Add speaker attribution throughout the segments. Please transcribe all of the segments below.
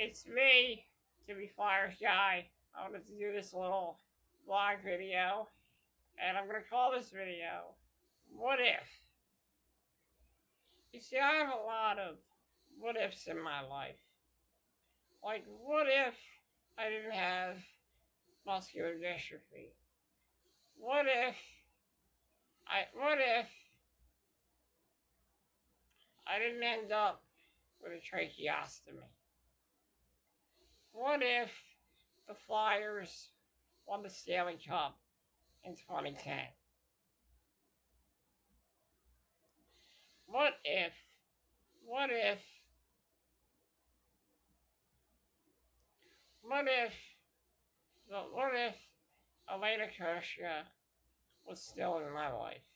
Speaker 1: It's me, Jimmy Flyers guy. I wanted to do this little vlog video, and I'm gonna call this video What If? You see, I have a lot of what ifs in my life. Like, what if I didn't have muscular dystrophy? What if I didn't end up with a tracheostomy? What if the Flyers won the Stanley Cup in 2010? What if, what if, what if, what if Elena Koshka was still in my life?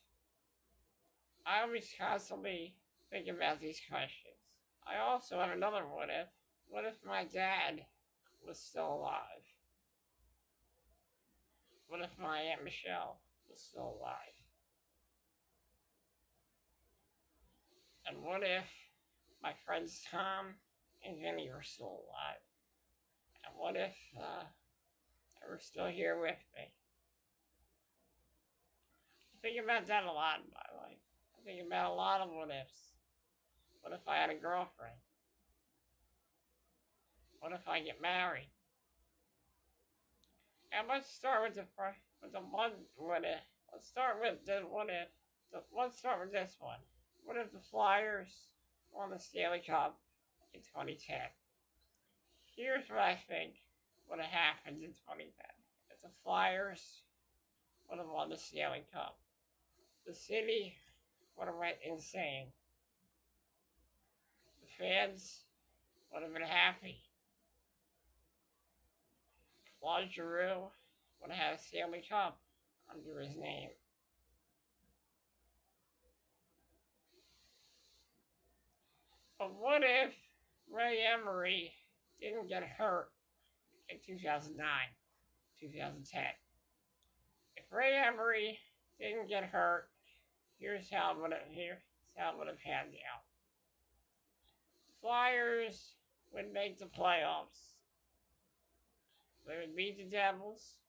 Speaker 1: I always constantly think about these questions. I also have another what if. What if my dad was still alive? What if my Aunt Michelle was still alive? And what if my friends Tom and Vinny were still alive? And what if they were still here with me? I think about that a lot in my life. I think about a lot of what ifs. What if I had a girlfriend? What if I get married? And let's start with the one what if. Let's start with the what if. Let's start with this one. What if the Flyers won the Stanley Cup in 2010? Here's what I think would have happened in 2010 if the Flyers would have won the Stanley Cup. The city would have went insane. The fans would have been happy. Claude Giroux would have had a Stanley Cup under his name. But what if Ray Emery didn't get hurt in 2009, 2010? If Ray Emery didn't get hurt, here's how it would have panned out. Flyers would make the playoffs. They would beat the Devils.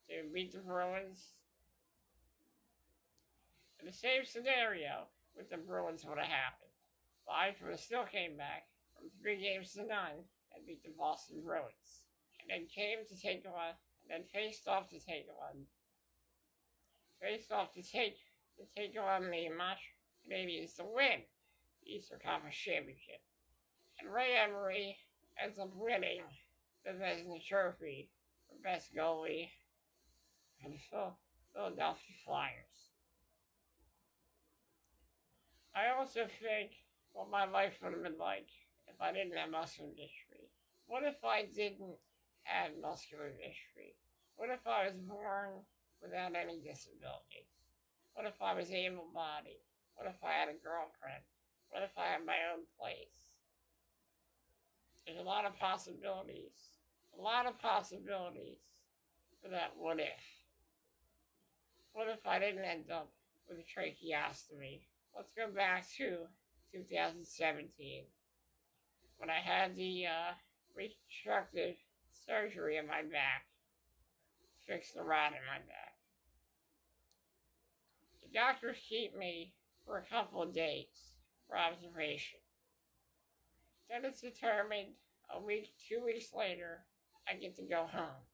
Speaker 1: They would beat the Bruins. In the same scenario with the Bruins would have happened. Flyers would have still came back from 3-0 and beat the Boston Bruins. And then faced off to take on the Montreal Canadiens to win the Eastern Conference Championship. And Ray Emery ends up winning the Vezina Trophy for best goalie for the Philadelphia Flyers. I also think what my life would have been like if I didn't have muscular dystrophy. What if I didn't have muscular dystrophy? What if I was born without any disabilities? What if I was able-bodied? What if I had a girlfriend? What if I had my own place? There's a lot of possibilities. A lot of possibilities for that what if. What if I didn't end up with a tracheostomy? Let's go back to 2017 when I had the reconstructive surgery in my back, fixed the rod in my back. The doctors keep me for a couple of days for observation. Then it's determined a week, 2 weeks later, I get to go home.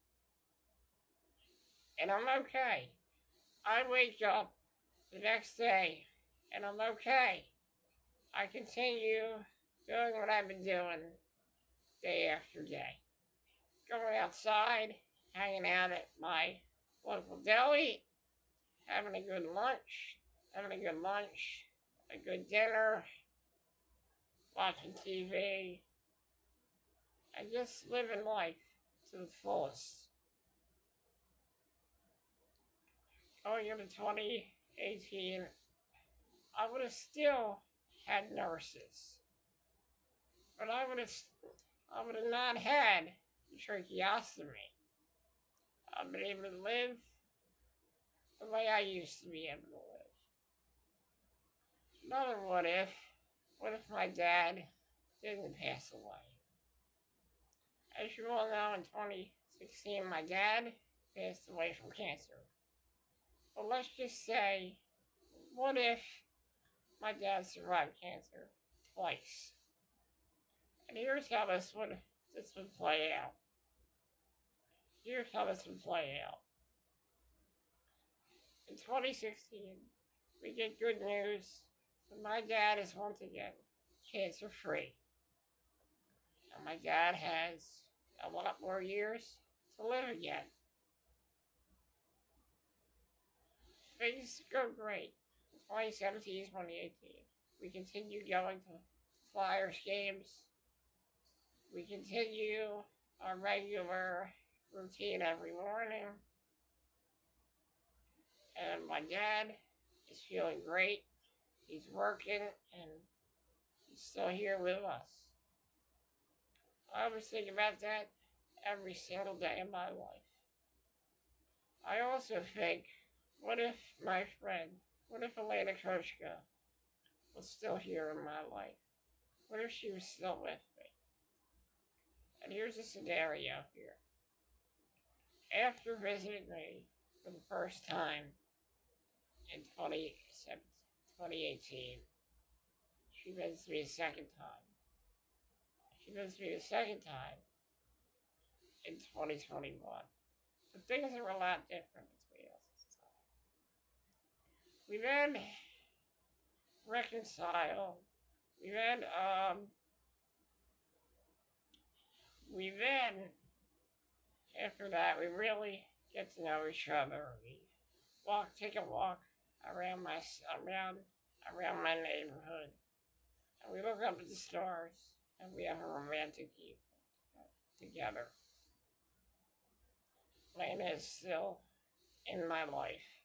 Speaker 1: And I'm okay. I wake up the next day and I'm okay. I continue doing what I've been doing day after day. Going outside, hanging out at my local deli, having a good lunch, a good dinner, watching TV, and just living life to the fullest. Going into 2018, I would have still had nurses, but I would have not had the tracheostomy. I've been able to live the way I used to be able to live. Another what if my dad didn't pass away? As you all know, in 2016, my dad passed away from cancer. But let's just say, what if my dad survived cancer twice? And here's how this would play out. Here's how this would play out. In 2016, we get good news that my dad is once again cancer free. And my dad has a lot more years to live again. Things go great. 2017, 2018. We continue going to Flyers games. We continue our regular routine every morning. And my dad is feeling great. He's working and he's still here with us. I always think about that every single day of my life. I also think, what if my friend, what if Elena Koshka was still here in my life? What if she was still with me? And here's a scenario here. After visiting me for the first time in 2018, she visits me a second time. She visits me a second time in 2021. But things are a lot different between us this time. We then reconcile. After that, we really get to know each other. We take a walk around my neighborhood, and we look up at the stars, and we have a romantic evening together. Lena is still in my life,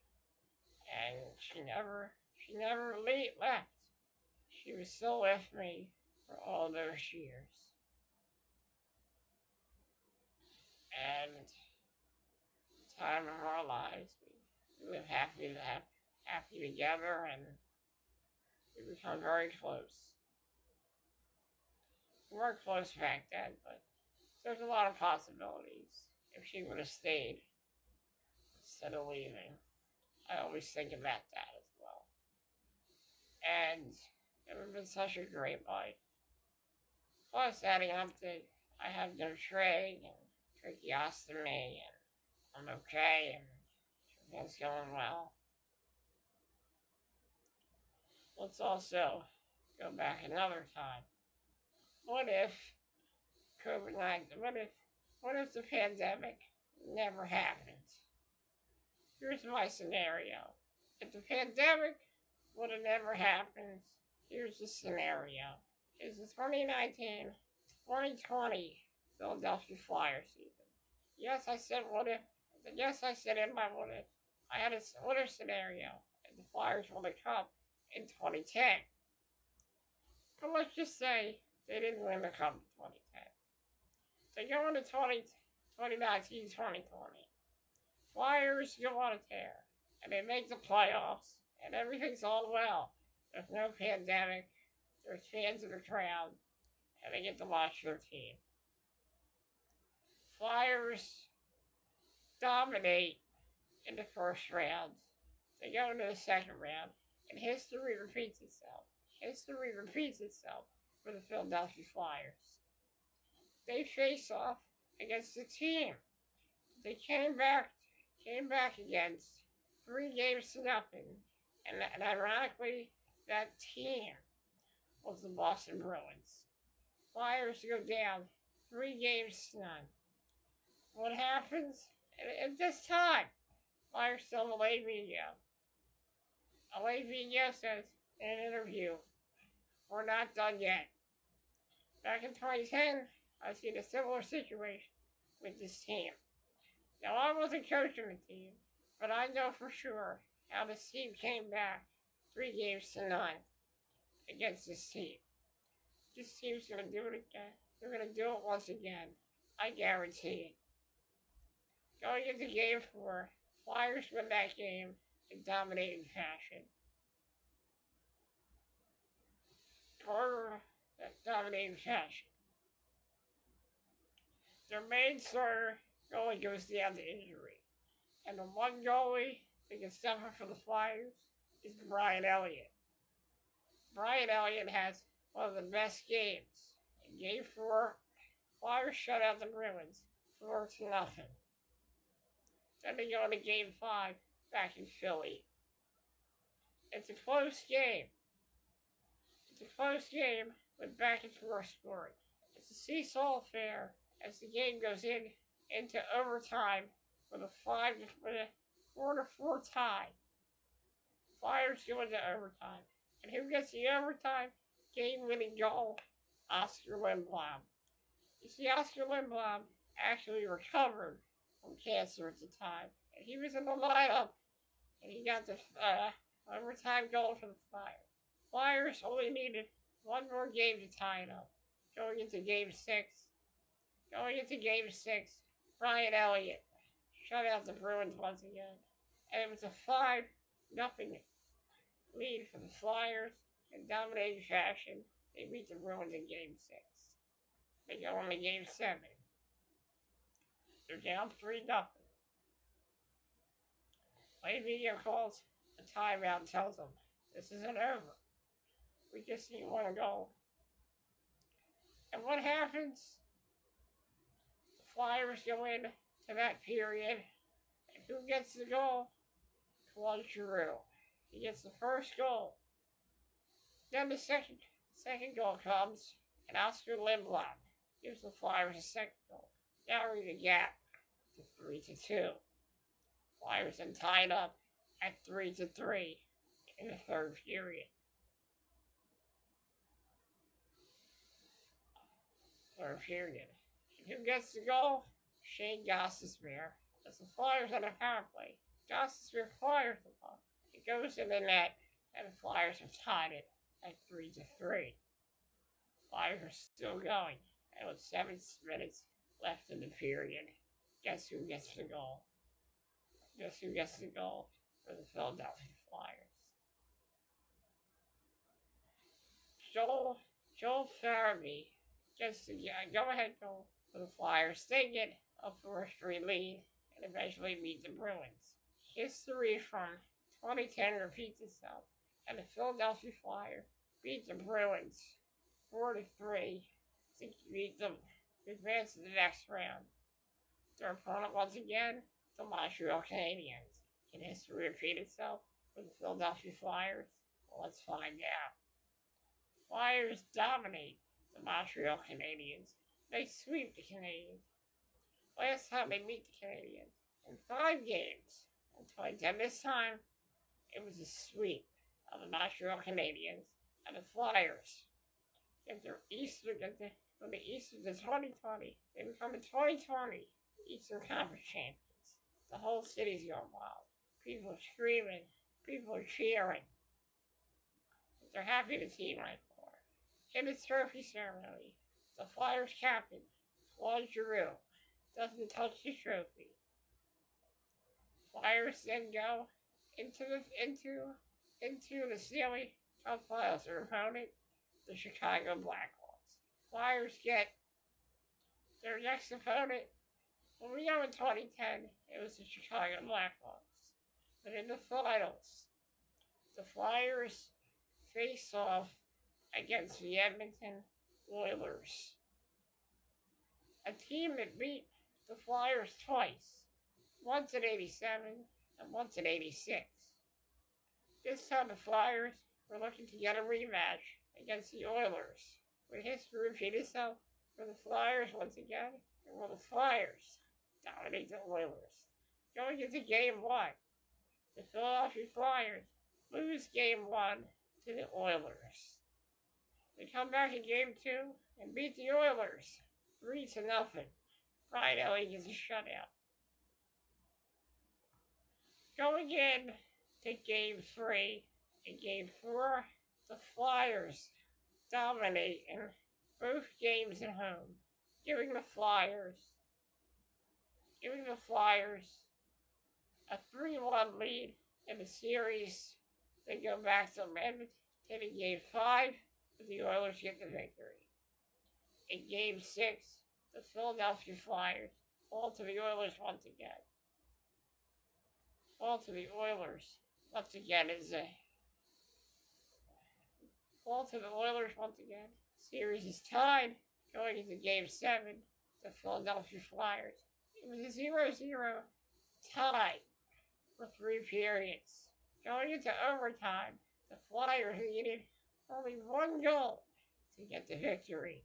Speaker 1: and she never left. She was still with me for all those years. And the time of our lives, we live happy together, and we become very close. We weren't close back then, but there's a lot of possibilities if she would have stayed instead of leaving. I always think about that as well. And it would have been such a great life. Plus, adding up that I have no trach and tracheostomy, and I'm okay, and everything's going well. Let's also go back another time. What if COVID-19, what if the pandemic never happened? Here's my scenario. If the pandemic would have never happened, here's the scenario. It's the 2019-2020 Philadelphia Flyers season. Yes, I said what if. Yes, I said in my what if. I had a what if scenario. And the Flyers won the Cup in 2010. But let's just say they didn't win the Cup in 2010. They go into 2019-2020. Flyers go on a tear. And they make the playoffs. And everything's all well. There's no pandemic. There's fans in the crowd. And they get to watch their team. Flyers dominate in the first round. They go into the second round. And history repeats itself. History repeats itself for the Philadelphia Flyers. They face off against a team they came back against 3-0. And ironically, that team was the Boston Bruins. Flyers go down 3-0. What happens? At this time, Flyers tell Alain Vigneault. Alain Vigneault says in an interview, "We're not done yet." Back in 2010, I seen a similar situation with this team. Now, I wasn't coaching the team, but I know for sure how this team came back 3-0 against this team. This team's going to do it again. They're going to do it once again. I guarantee it. Going into Game 4, Flyers win that game in dominating fashion. Dominating fashion. Their main starter goalie goes down to injury. And the one goalie that can step up for the Flyers is Brian Elliott. Brian Elliott has one of the best games. In Game 4, Flyers shut out the Bruins 4-0. Then they go into Game 5 back in Philly. It's a close game. It's a close game with back and forth scoring. It's a seesaw affair as the game goes into overtime with a 4-4 tie. Flyers go into overtime. And who gets the overtime game-winning goal? Oscar Lindblom. You see, Oscar Lindblom actually recovered from cancer at the time. And he was in the lineup. And he got the overtime goal for the Flyers. Flyers only needed one more game to tie it up. Going into Game 6. Brian Elliott shut out the Bruins once again. And it was a 5-0 lead for the Flyers in dominating fashion. They beat the Bruins in Game 6. They go on to Game 7. They're down 3-0. Play video calls a timeout and tells them, this isn't over. We just need one goal. And what happens? The Flyers go into that period. And who gets the goal? Claude Giroux. He gets the first goal. Then the second goal comes, and Oscar Lindblom gives the Flyers a second goal, narrowing the gap to 3-2. Flyers then tied up at 3-3 in the third period. And who gets the goal? Shane Gostisbehere. As the Flyers on a power play, Gostisbehere fires the puck. It goes in the net, and the Flyers have tied it at 3-3. Flyers are still going, and with 7 minutes left in the period, guess who gets the goal? Guess who gets the goal for the Philadelphia Flyers? Joel Farabee gets the go-ahead goal for the Flyers. They get a 4-3 lead and eventually beat the Bruins. History from 2010 repeats itself, and the Philadelphia Flyers beat the Bruins 4-3 to beat them to advance to the next round. Their opponent once again, the Montreal Canadiens. Can history repeat itself for the Philadelphia Flyers? Well, let's find out. Flyers dominate the Montreal Canadiens. They sweep the Canadiens. Last time they beat the Canadiens in 5 games in 2010. This time, it was a sweep of the Montreal Canadiens and the Flyers. From the East of the 2020, they become the 2020 Eastern Conference champions. The whole city's going wild. People are screaming. People are cheering. They're happy the team went for. In the trophy ceremony, the Flyers captain, Claude Giroux, doesn't touch the trophy. Flyers then go into the Stanley Cup Finals. Their opponent, the Chicago Blackhawks. Flyers get their next opponent. When we go in 2010, it was the Chicago Blackhawks. But in the finals, the Flyers face off against the Edmonton Oilers, a team that beat the Flyers twice, once in '87 and once in '86. This time the Flyers were looking to get a rematch against the Oilers. Will history repeat itself for the Flyers once again? And will the Flyers dominate the Oilers? Going into Game 1, the Philadelphia Flyers lose Game 1 to the Oilers. They come back in Game 2 and beat the Oilers 3-0. Brian Elliott gets a shutout. Going in to Game 3 and Game 4, the Flyers dominate in both games at home, giving the Flyers a 3-1 lead in the series. They go back to Edmonton in Game 5, but the Oilers get the victory. In Game 6, the Philadelphia Flyers fall to the Oilers once again. Fall to the Oilers once again is a fall to the Oilers once again. Series is tied going into Game 7. The Philadelphia Flyers. It was a 0-0 tie for 3 periods. Going into overtime, the Flyers needed only 1 goal to get the victory.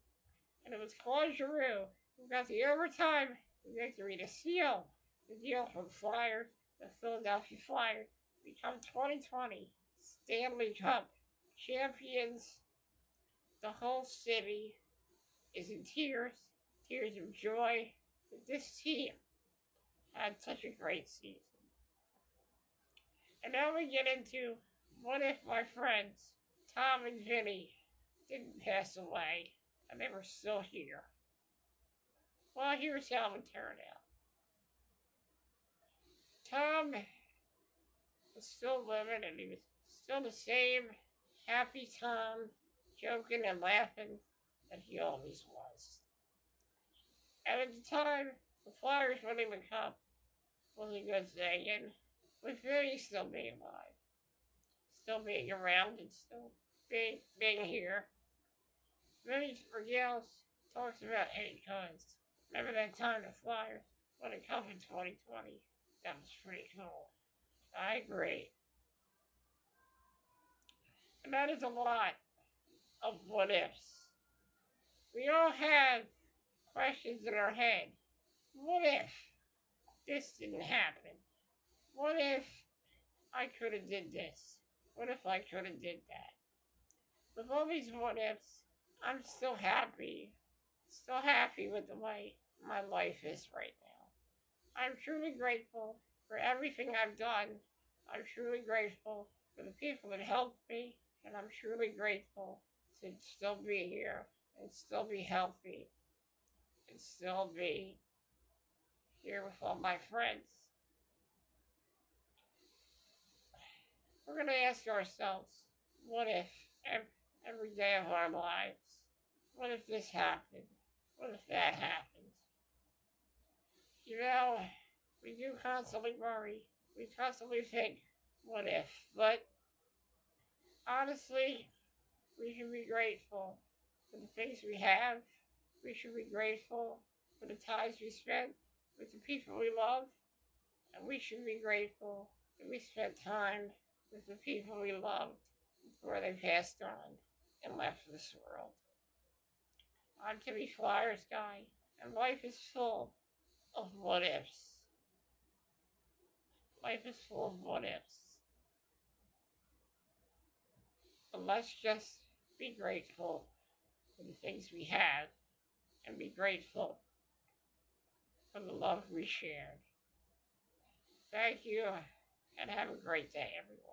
Speaker 1: And it was Claude Giroux who got the overtime victory to seal the deal for the Flyers. The Philadelphia Flyers become 2020 Stanley Cup champions. The whole city is in tears of joy that this team had such a great season. And now we get into what if my friends, Tom and Vinny, didn't pass away and they were still here. Well, here's how it turned out. Tom was still living and he was still the same happy Tom, joking and laughing that he always was. And at the time, the Flyers winning the cup was a good thing, and with Vinny still being alive, still being around, and still being here, Vinny regales talks about any kinds. Remember that time the Flyers won a cup in 2020? That was pretty cool. I agree. And that is a lot of what ifs. We all have questions in our head. What if this didn't happen? What if I could have did this? What if I could have did that? With all these what ifs, I'm still happy with the way my life is right now. I'm truly grateful for everything I've done. I'm truly grateful for the people that helped me, and I'm truly grateful to still be here and still be healthy and still be here with all my friends. We're going to ask ourselves, what if every day of our lives? What if this happened? What if that happened? You know, we do constantly worry. We constantly think, what if? But honestly, we should be grateful for the things we have. We should be grateful for the times we spent with the people we love. And we should be grateful that we spent time with the people we loved before they passed on and left this world. I'm Timmy Flyers guy, and life is full of what ifs. Life is full of what ifs. But let's just be grateful for the things we have and be grateful for the love we shared. Thank you, and have a great day, everyone.